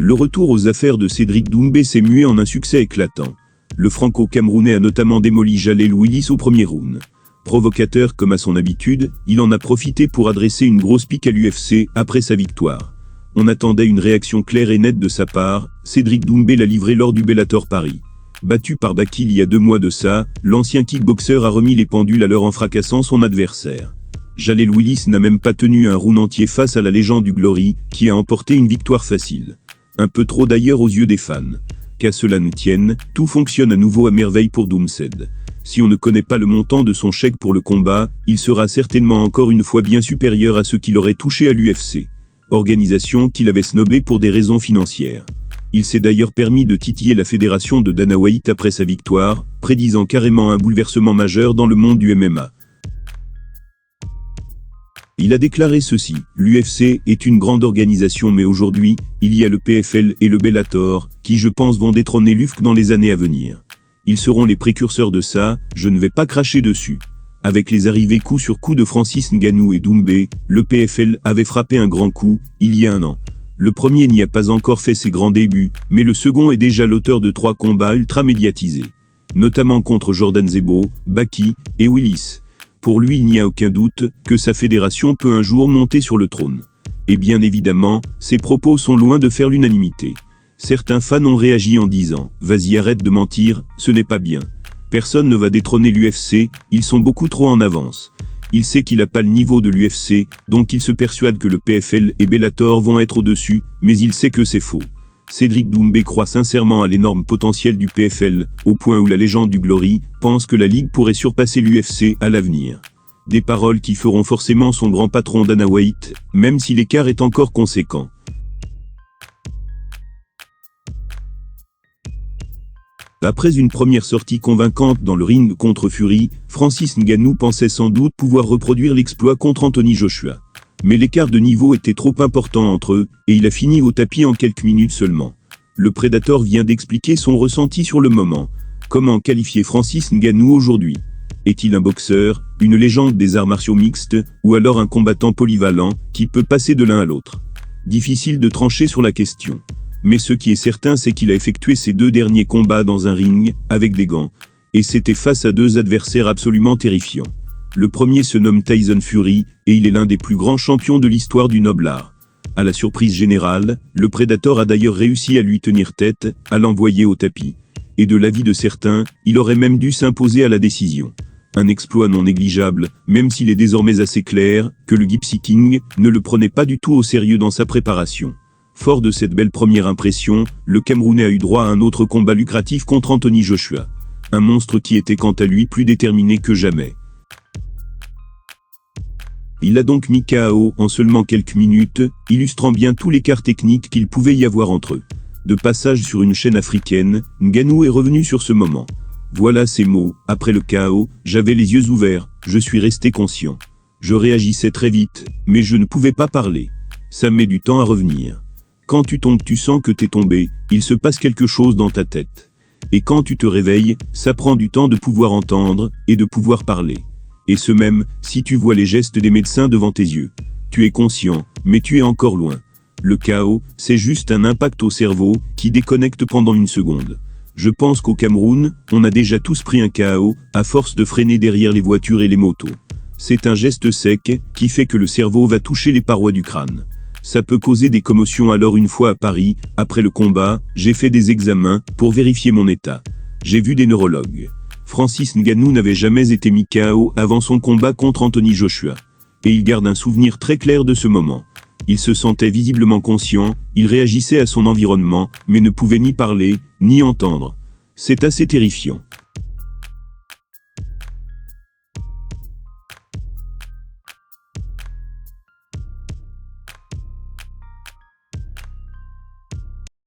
Le retour aux affaires de Cédric Doumbé s'est mué en un succès éclatant. Le franco-camerounais a notamment démoli Jalel Willis au premier round. Provocateur comme à son habitude, il en a profité pour adresser une grosse pique à l'UFC après sa victoire. On attendait une réaction claire et nette de sa part, Cédric Doumbé l'a livré lors du Bellator Paris. Battu par Baki il y a 2 mois de ça, l'ancien kickboxer a remis les pendules à l'heure en fracassant son adversaire. Jalel Willis n'a même pas tenu un round entier face à la légende du Glory, qui a emporté une victoire facile. Un peu trop d'ailleurs aux yeux des fans. Qu'à cela ne tienne, tout fonctionne à nouveau à merveille pour Doomsed. Si on ne connaît pas le montant de son chèque pour le combat, il sera certainement encore une fois bien supérieur à ce qu'il aurait touché à l'UFC. Organisation qu'il avait snobée pour des raisons financières. Il s'est d'ailleurs permis de titiller la fédération de Dana White après sa victoire, prédisant carrément un bouleversement majeur dans le monde du MMA. Il a déclaré ceci: l'UFC est une grande organisation, mais aujourd'hui, il y a le PFL et le Bellator, qui je pense vont détrôner l'UFC dans les années à venir. Ils seront les précurseurs de ça, je ne vais pas cracher dessus. Avec les arrivées coup sur coup de Francis Ngannou et Doumbé, le PFL avait frappé un grand coup, il y a 1 an. Le premier n'y a pas encore fait ses grands débuts, mais le second est déjà l'auteur de 3 combats ultra médiatisés. Notamment contre Jordan Zebo, Baki et Willis. Pour lui, il n'y a aucun doute que sa fédération peut un jour monter sur le trône. Et bien évidemment, ses propos sont loin de faire l'unanimité. Certains fans ont réagi en disant « Vas-y, arrête de mentir, ce n'est pas bien. Personne ne va détrôner l'UFC, ils sont beaucoup trop en avance. » Il sait qu'il n'a pas le niveau de l'UFC, donc il se persuade que le PFL et Bellator vont être au-dessus, mais il sait que c'est faux. Cédric Doumbé croit sincèrement à l'énorme potentiel du PFL, au point où la légende du Glory pense que la Ligue pourrait surpasser l'UFC à l'avenir. Des paroles qui feront forcément son grand patron Dana White, même si l'écart est encore conséquent. Après une première sortie convaincante dans le ring contre Fury, Francis Ngannou pensait sans doute pouvoir reproduire l'exploit contre Anthony Joshua. Mais l'écart de niveau était trop important entre eux, et il a fini au tapis en quelques minutes seulement. Le Predator vient d'expliquer son ressenti sur le moment. Comment qualifier Francis Ngannou aujourd'hui? Est-il un boxeur, une légende des arts martiaux mixtes, ou alors un combattant polyvalent, qui peut passer de l'un à l'autre? Difficile de trancher sur la question. Mais ce qui est certain, c'est qu'il a effectué ses 2 derniers combats dans un ring, avec des gants. Et c'était face à 2 adversaires absolument terrifiants. Le premier se nomme Tyson Fury, et il est l'un des plus grands champions de l'histoire du noble art. À la surprise générale, le Predator a d'ailleurs réussi à lui tenir tête, à l'envoyer au tapis. Et de l'avis de certains, il aurait même dû s'imposer à la décision. Un exploit non négligeable, même s'il est désormais assez clair que le Gypsy King ne le prenait pas du tout au sérieux dans sa préparation. Fort de cette belle première impression, le Camerounais a eu droit à un autre combat lucratif contre Anthony Joshua. Un monstre qui était quant à lui plus déterminé que jamais. Il l'a donc mis KO en seulement quelques minutes, illustrant bien tout l'écart technique qu'il pouvait y avoir entre eux. De passage sur une chaîne africaine, Ngannou est revenu sur ce moment. Voilà ses mots: après le KO, j'avais les yeux ouverts, je suis resté conscient. Je réagissais très vite, mais je ne pouvais pas parler. Ça met du temps à revenir. Quand tu tombes, tu sens que t'es tombé, il se passe quelque chose dans ta tête. Et quand tu te réveilles, ça prend du temps de pouvoir entendre, et de pouvoir parler. Et ce même, si tu vois les gestes des médecins devant tes yeux. Tu es conscient, mais tu es encore loin. Le KO, c'est juste un impact au cerveau, qui déconnecte pendant 1 seconde. Je pense qu'au Cameroun, on a déjà tous pris un KO, à force de freiner derrière les voitures et les motos. C'est un geste sec, qui fait que le cerveau va toucher les parois du crâne. Ça peut causer des commotions. Alors une fois à Paris, après le combat, j'ai fait des examens, pour vérifier mon état. J'ai vu des neurologues. Francis Ngannou n'avait jamais été mis KO avant son combat contre Anthony Joshua. Et il garde un souvenir très clair de ce moment. Il se sentait visiblement conscient, il réagissait à son environnement, mais ne pouvait ni parler, ni entendre. C'est assez terrifiant.